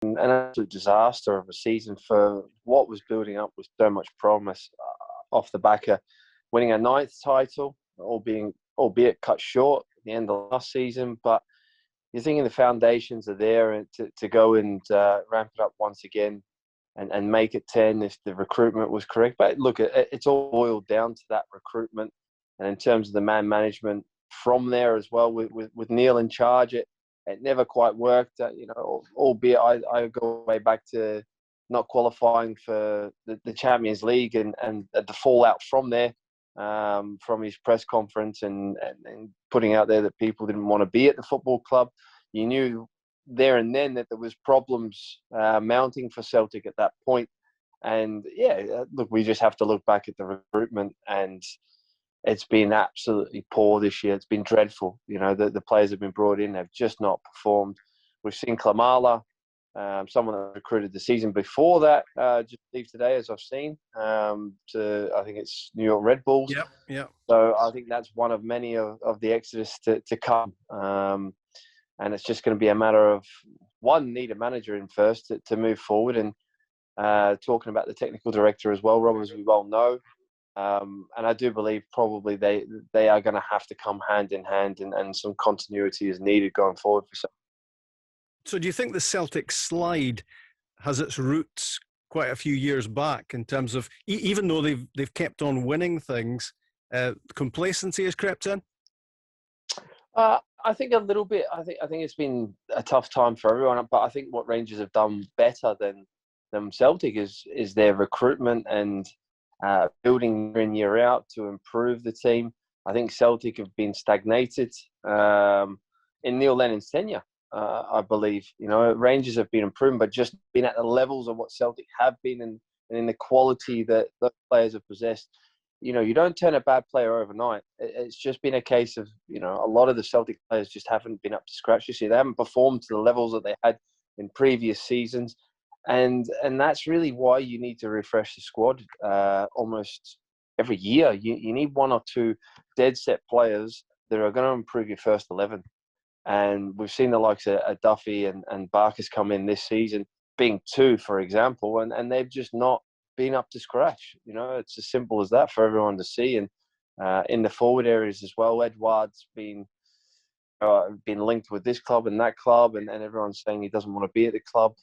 an absolute disaster of a season for what was building up with so much promise off the back of winning a ninth title, albeit cut short at the end of last season. But you're thinking the foundations are there and to go and ramp it up once again and make it 10 if the recruitment was correct. But look, it's all boiled down to that recruitment. And in terms of the man management from there as well, with Neil in charge, it never quite worked. Albeit I go way back to not qualifying for the Champions League and the fallout from there, from his press conference and putting out there that people didn't want to be at the football club. You knew there and then that there was problems mounting for Celtic at that point. And look, we just have to look back at the recruitment, and it's been absolutely poor this year. It's been dreadful. The players have been brought in, have just not performed. We've seen Klamala, someone that recruited the season before that, just leave today, as I've seen, to I think it's New York Red Bulls. Yeah. So I think that's one of many of the exodus to come. And it's just going to be a matter of, one, need a manager in first to move forward. And talking about the technical director as well, Rob, as we well know. And I do believe probably they are going to have to come hand in hand, and some continuity is needed going forward for some. So do you think the Celtic slide has its roots quite a few years back in terms of, even though they've kept on winning things, complacency has crept in? I think a little bit. I think it's been a tough time for everyone, but I think what Rangers have done better than Celtic is their recruitment and building year in, year out to improve the team. I think Celtic have been stagnated in Neil Lennon's tenure. I believe Rangers have been improving, but just been at the levels of what Celtic have been, and in the quality that the players have possessed. You don't turn a bad player overnight. It's just been a case of a lot of the Celtic players just haven't been up to scratch this year. They haven't performed to the levels that they had in previous seasons, and that's really why you need to refresh the squad almost every year. You need one or two dead set players that are going to improve your first 11. And we've seen the likes of Duffy and Barker's come in this season, being two, for example, and they've just not been up to scratch. It's as simple as that for everyone to see. And in the forward areas as well, Edouard's been linked with this club and that club, and everyone's saying he doesn't want to be at the club.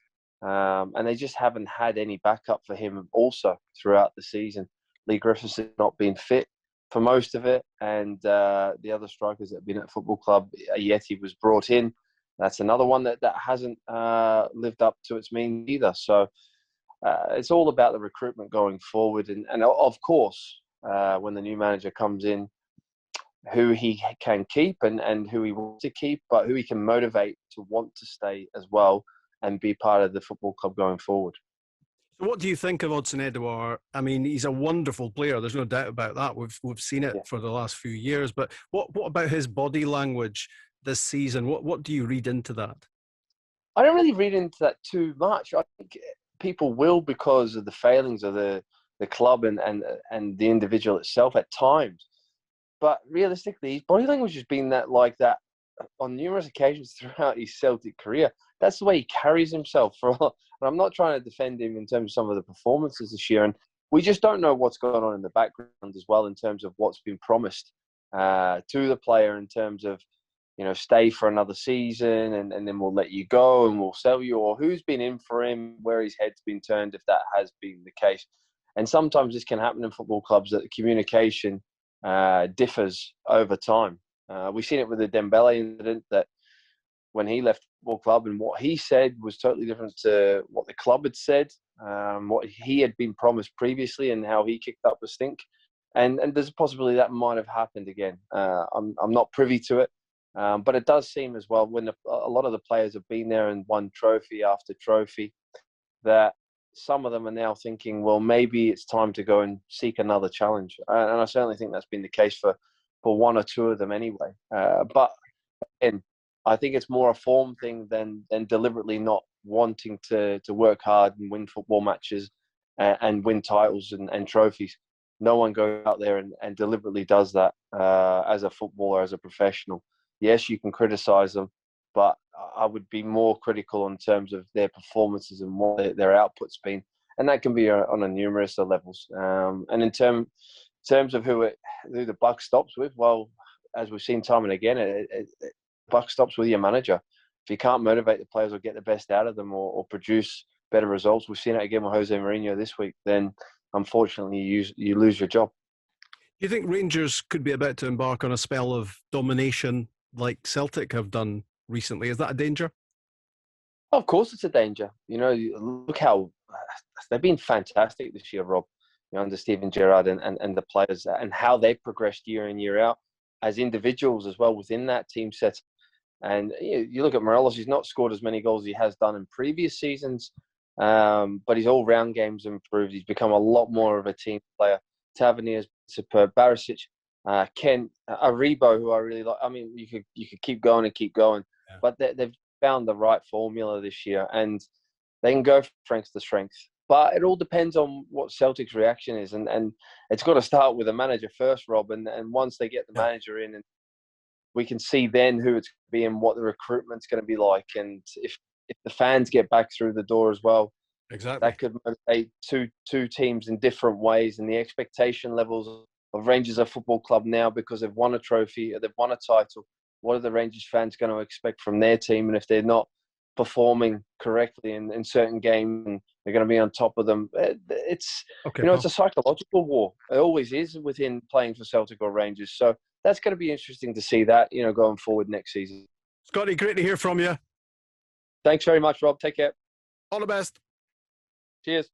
And they just haven't had any backup for him also throughout the season. Lee Griffiths has not been fit for most of it, and the other strikers that have been at the football club, Yeti was brought in. That's another one that hasn't lived up to its means either. So it's all about the recruitment going forward, and of course, when the new manager comes in, who he can keep and who he wants to keep, but who he can motivate to want to stay as well and be part of the football club going forward. So what do you think of Odsonne Edouard? I mean, he's a wonderful player. There's no doubt about that. We've seen it for the last few years. But what about his body language this season? What do you read into that? I don't really read into that too much. I think people will, because of the failings of the club and the individual itself at times. But realistically, his body language has been like that on numerous occasions throughout his Celtic career. That's the way he carries himself. And I'm not trying to defend him in terms of some of the performances this year. And we just don't know what's going on in the background as well in terms of what's been promised to the player in terms of, stay for another season and then we'll let you go and we'll sell you, or who's been in for him, where his head's been turned, if that has been the case. And sometimes this can happen in football clubs, that the communication differs over time. We've seen it with the Dembele incident, that when he left the football club and what he said was totally different to what the club had said, what he had been promised previously and how he kicked up a stink. And there's a possibility that might have happened again. I'm not privy to it, but it does seem as well, when a lot of the players have been there and won trophy after trophy, that some of them are now thinking, well, maybe it's time to go and seek another challenge. And I certainly think that's been the case for one or two of them anyway. But again, I think it's more a form thing than deliberately not wanting to work hard and win football matches and win titles and trophies. No one goes out there and deliberately does that as a footballer, as a professional. Yes, you can criticise them, but I would be more critical in terms of their performances and what their output's been, and that can be on a numerous of levels. And in terms of who the buck stops with, well, as we've seen time and again, buck stops with your manager. If you can't motivate the players or get the best out of them or produce better results, we've seen it again with Jose Mourinho this week, then unfortunately you lose your job. Do you think Rangers could be about to embark on a spell of domination like Celtic have done recently? Is that a danger? Of course it's a danger. Look how they've been fantastic this year, Rob, under Steven Gerrard and the players, and how they've progressed year in, year out as individuals as well within that team set. And you look at Morelos, he's not scored as many goals as he has done in previous seasons, but his all-round game's improved. He's become a lot more of a team player. Tavernier's superb. Barisic, Kent, Aribo, who I really like. I mean, you could keep going and keep going, but they've found the right formula this year, and they can go from strength to strength. But it all depends on what Celtic's reaction is, and it's got to start with the manager first, Rob. And once they get the manager in, and we can see then who it's going to be and what the recruitment's going to be like, and if the fans get back through the door as well. Exactly. That could motivate two teams in different ways, and the expectation levels of Rangers, a football club now, because they've won a trophy, or they've won a title. What are the Rangers fans going to expect from their team? And if they're not performing correctly in certain games, and they're going to be on top of them, it's it's a psychological war. It always is within playing for Celtic or Rangers. So that's going to be interesting to see that going forward next season. Scotty, great to hear from you. Thanks very much, Rob. Take care. All the best. Cheers.